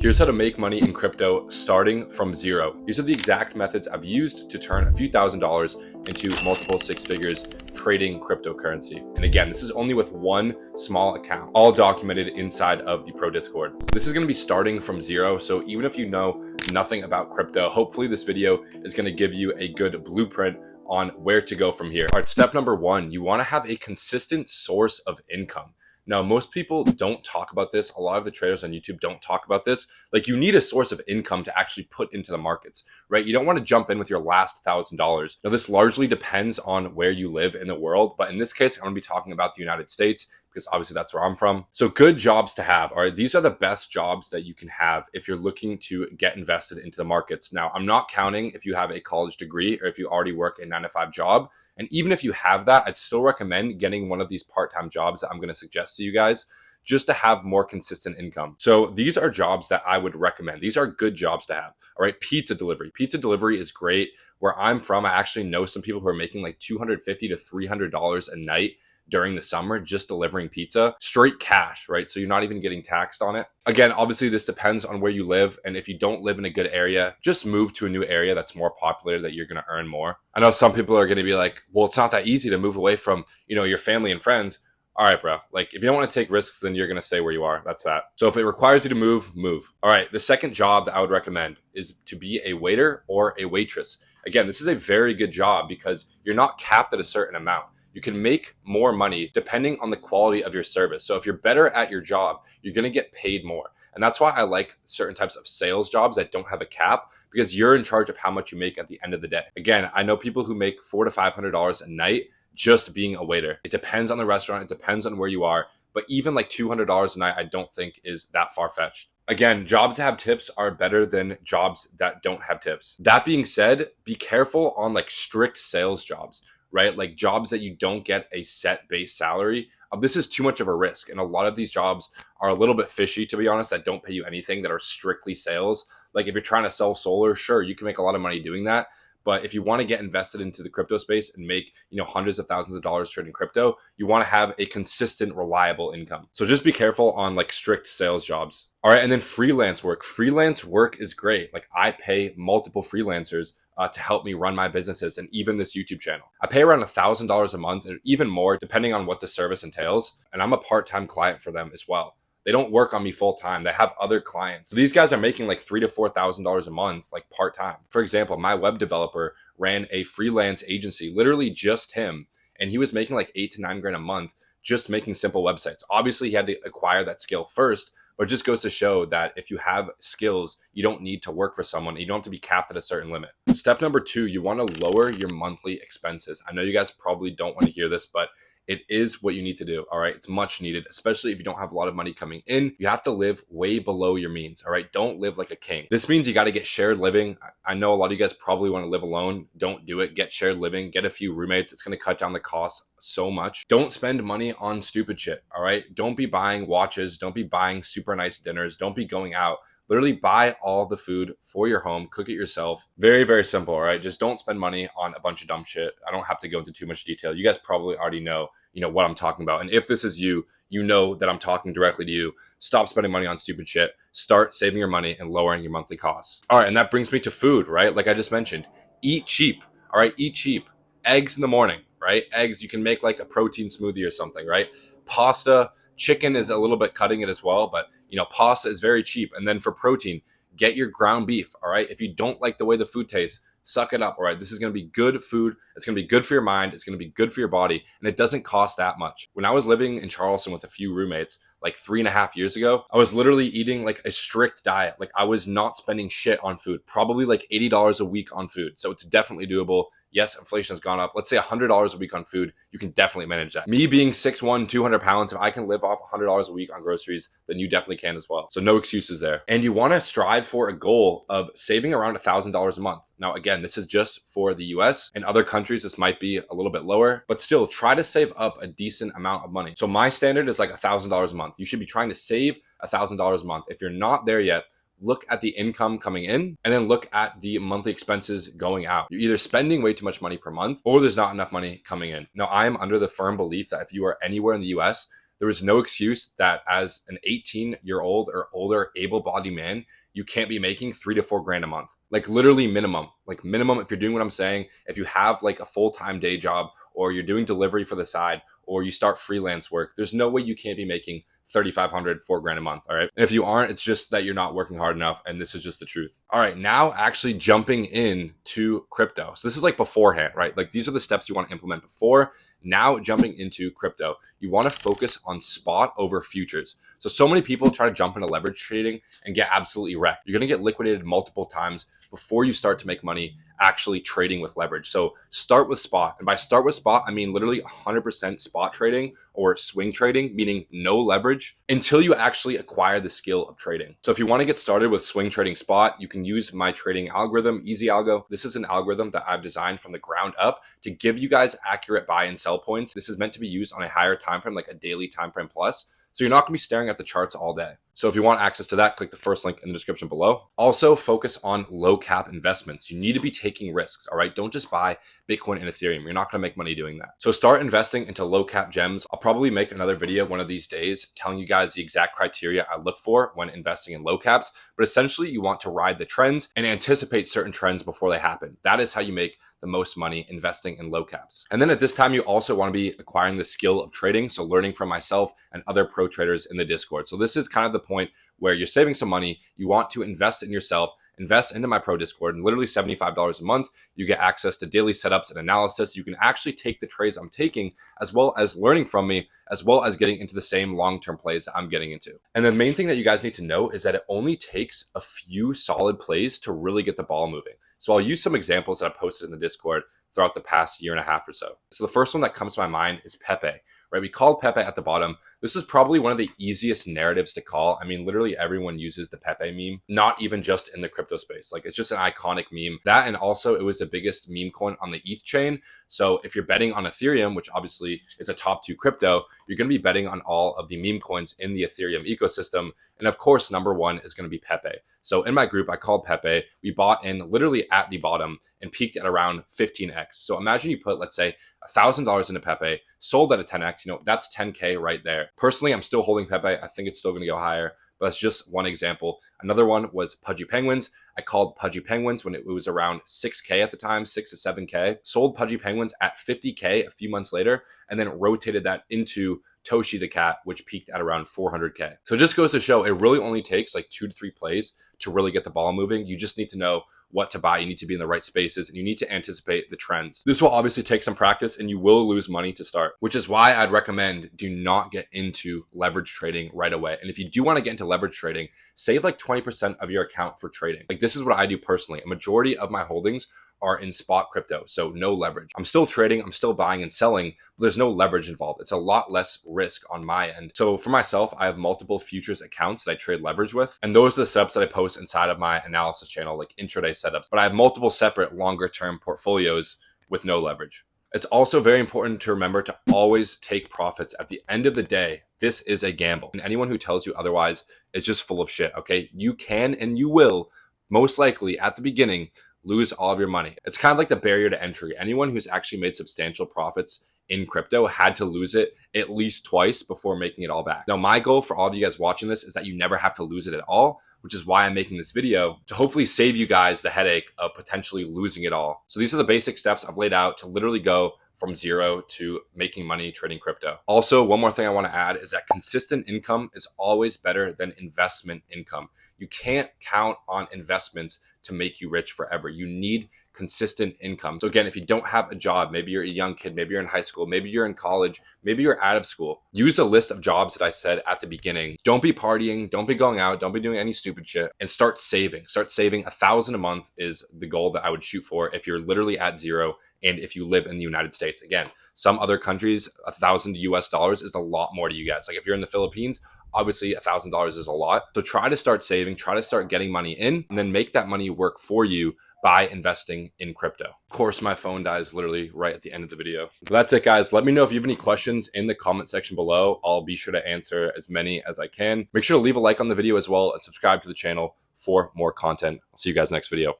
Here's how to make money in crypto starting from zero. These are the exact methods I've used to turn a few $1,000s into multiple six figures trading cryptocurrency. And again, this is only with one small account, all documented inside of the Pro Discord. This is going to be starting from zero. So even if you know nothing about crypto, hopefully this video is going to give you a good blueprint on where to go from here. All right, step number one, you want to have a consistent source of income. Now, most people don't talk about this. A lot of the traders on YouTube don't talk about this. Like, you need a source of income to actually put into the markets, right? You don't want to jump in with your last $1,000. Now, this largely depends on where you live in the world. But in this case, I'm going to be talking about the United States because obviously that's where I'm from. So good jobs to have. All right. These are the best jobs that you can have if you're looking to get invested into the markets. Now, I'm not counting if you have a college degree or if you already work a 9-to-5 job. And even if you have that, I'd still recommend getting one of these part-time jobs that I'm going to suggest to you guys just to have more consistent income. So these are jobs that I would recommend. These are good jobs to have. All right. Pizza delivery. Pizza delivery is great. Where I'm from, I actually know some people who are making like $250 to $300 a night during the summer just delivering pizza, straight cash, right? So you're not even getting taxed on it. Again, obviously this depends on where you live. And if you don't live in a good area, just move to a new area that's more popular that you're going to earn more. I know some people are going to be like, well, it's not that easy to move away from, your family and friends. All right, bro. Like, if you don't want to take risks, then you're going to stay where you are. That's that. So if it requires you to move, move. All right. The second job that I would recommend is to be a waiter or a waitress. Again, this is a very good job because you're not capped at a certain amount. You can make more money depending on the quality of your service. So if you're better at your job, you're going to get paid more. And that's why I like certain types of sales jobs that don't have a cap, because you're in charge of how much you make at the end of the day. Again, I know people who make $400 to $500 a night just being a waiter. It depends on the restaurant. It depends on where you are. But even like $200 a night, I don't think is that far-fetched. Again, jobs that have tips are better than jobs that don't have tips. That being said, be careful on like strict sales jobs, right? Like jobs that you don't get a set base salary. This is too much of a risk. And a lot of these jobs are a little bit fishy, to be honest, that don't pay you anything, that are strictly sales. Like if you're trying to sell solar, sure, you can make a lot of money doing that. But if you want to get invested into the crypto space and make, hundreds of thousands of dollars trading crypto, you want to have a consistent, reliable income. So just be careful on like strict sales jobs. All right. And then freelance work. Freelance work is great. Like I pay multiple freelancers to help me run my businesses and even this YouTube channel. I pay around $1,000 a month or even more, depending on what the service entails. And I'm a part-time client for them as well. They don't work on me full time. They have other clients. So these guys are making like $3,000 to $4,000 a month, like part time. For example, my web developer ran a freelance agency, literally just him, and he was making like 8 to 9 grand a month just making simple websites. Obviously, he had to acquire that skill first, but it just goes to show that if you have skills, you don't need to work for someone. You don't have to be capped at a certain limit. Step number 2, you want to lower your monthly expenses. I know you guys probably don't want to hear this, but it is what you need to do. All right. It's much needed, especially if you don't have a lot of money coming in. You have to live way below your means. All right. Don't live like a king. This means you got to get shared living. I know a lot of you guys probably want to live alone. Don't do it. Get shared living. Get a few roommates. It's going to cut down the cost so much. Don't spend money on stupid shit. All right. Don't be buying watches. Don't be buying super nice dinners. Don't be going out. Literally buy all the food for your home, cook it yourself. Very, very simple, all right? Just don't spend money on a bunch of dumb shit. I don't have to go into too much detail. You guys probably already know, what I'm talking about. And if this is you, you know that I'm talking directly to you. Stop spending money on stupid shit. Start saving your money and lowering your monthly costs. All right, and that brings me to food, right? Like I just mentioned, eat cheap, all right? Eat cheap. Eggs in the morning, right? Eggs, you can make like a protein smoothie or something, right? Pasta, chicken is a little bit cutting it as well, but pasta is very cheap. And then for protein, get your ground beef. All right. If you don't like the way the food tastes, suck it up. All right. This is going to be good food. It's going to be good for your mind. It's going to be good for your body. And it doesn't cost that much. When I was living in Charleston with a few roommates, like 3.5 years ago, I was literally eating like a strict diet. Like I was not spending shit on food, probably like $80 a week on food. So it's definitely doable. Yes, inflation has gone up. Let's say $100 a week on food. You can definitely manage that. Me being 6'1", 200 pounds, if I can live off $100 a week on groceries, then you definitely can as well. So no excuses there. And you want to strive for a goal of saving around $1,000 a month. Now, again, this is just for the US. In other countries, this might be a little bit lower, but still try to save up a decent amount of money. So my standard is like $1,000 a month. You should be trying to save $1,000 a month. If you're not there yet, look at the income coming in and then look at the monthly expenses going out. You're either spending way too much money per month or there's not enough money coming in. Now, I am under the firm belief that if you are anywhere in the US, There is no excuse that as an 18-year-old or older able-bodied man, you can't be making 3 to 4 grand a month. Like literally minimum, if you're doing what I'm saying, if you have like a full-time day job or you're doing delivery for the side or you start freelance work, there's no way you can't be making 3,500, 4 grand a month. All right. And if you aren't, it's just that you're not working hard enough. And this is just the truth. All right. Now actually jumping into crypto. So this is like beforehand, right? Like these are the steps you want to implement before. Now jumping into crypto, you want to focus on spot over futures. So many people try to jump into leverage trading and get absolutely wrecked. You're going to get liquidated multiple times before you start to make money actually trading with leverage. So start with spot. And by start with spot, I mean literally 100% spot trading or swing trading, meaning no leverage until you actually acquire the skill of trading. So if you want to get started with swing trading spot, you can use my trading algorithm, Easy Algo. This is an algorithm that I've designed from the ground up to give you guys accurate buy and sell points. This is meant to be used on a higher time frame, like a daily time frame plus. So you're not going to be staring at the charts all day. So if you want access to that, click the first link in the description below. Also focus on low cap investments. You need to be taking risks. All right. Don't just buy Bitcoin and Ethereum. You're not going to make money doing that. So start investing into low cap gems. I'll probably make another video one of these days telling you guys the exact criteria I look for when investing in low caps. But essentially you want to ride the trends and anticipate certain trends before they happen. That is how you make the most money investing in low caps. And then at this time, you also want to be acquiring the skill of trading. So learning from myself and other pro traders in the Discord. So this is kind of the point where you're saving some money. You want to invest in yourself, invest into my pro Discord, and literally $75 a month. You get access to daily setups and analysis. You can actually take the trades I'm taking, as well as learning from me, as well as getting into the same long-term plays that I'm getting into. And the main thing that you guys need to know is that it only takes a few solid plays to really get the ball moving. So I'll use some examples that I posted in the Discord throughout the past year and a half or so. So the first one that comes to my mind is Pepe, right? We called Pepe at the bottom. This is probably one of the easiest narratives to call. I mean, literally everyone uses the Pepe meme, not even just in the crypto space. Like it's just an iconic meme. That, and also it was the biggest meme coin on the ETH chain. So if you're betting on Ethereum, which obviously is a top 2 crypto, you're going to be betting on all of the meme coins in the Ethereum ecosystem. And of course, number one is going to be Pepe. So in my group, I called Pepe. We bought in literally at the bottom and peaked at around 15x. So imagine you put, let's say, $1,000 into Pepe, sold at a 10x, that's 10K right there. Personally, I'm still holding Pepe. I think it's still going to go higher, but that's just one example. Another one was Pudgy Penguins. I called Pudgy Penguins when it was around 6K at the time, 6 to 7K. Sold Pudgy Penguins at 50K a few months later, and then rotated that into Toshi the cat, which peaked at around 400K. So it just goes to show it really only takes like 2 to 3 plays to really get the ball moving. You just need to know what to buy. You need to be in the right spaces and you need to anticipate the trends. This will obviously take some practice and you will lose money to start, which is why I'd recommend do not get into leverage trading right away. And if you do want to get into leverage trading, save like 20% of your account for trading. Like this is what I do personally. A majority of my holdings are in spot crypto, so no leverage. I'm still trading, I'm still buying and selling, but there's no leverage involved. It's a lot less risk on my end. So for myself, I have multiple futures accounts that I trade leverage with, and those are the setups that I post inside of my analysis channel, like intraday setups. But I have multiple separate longer term portfolios with no leverage. It's also very important to remember to always take profits. At the end of the day, this is a gamble. And anyone who tells you otherwise is just full of shit, okay? You can and you will, most likely at the beginning, lose all of your money. It's kind of like the barrier to entry. Anyone who's actually made substantial profits in crypto had to lose it at least twice before making it all back. Now, my goal for all of you guys watching this is that you never have to lose it at all, which is why I'm making this video to hopefully save you guys the headache of potentially losing it all. So these are the basic steps I've laid out to literally go from zero to making money trading crypto. Also, one more thing I want to add is that consistent income is always better than investment income. You can't count on investments to make you rich forever. You need consistent income. So again, if you don't have a job, maybe you're a young kid, maybe you're in high school, maybe you're in college, maybe you're out of school, use a list of jobs that I said at the beginning. Don't be partying, don't be going out, don't be doing any stupid shit, and start saving. Start saving. $1,000 a month is the goal that I would shoot for if you're literally at zero and if you live in the United States. Again, some other countries, $1,000 is a lot more to you guys. Like if you're in the Philippines, obviously $1,000 is a lot. So try to start saving, try to start getting money in, and then make that money work for you by investing in crypto. Of course, my phone dies literally right at the end of the video. So that's it, guys. Let me know if you have any questions in the comment section below. I'll be sure to answer as many as I can. Make sure to leave a like on the video as well and subscribe to the channel for more content. I'll see you guys next video.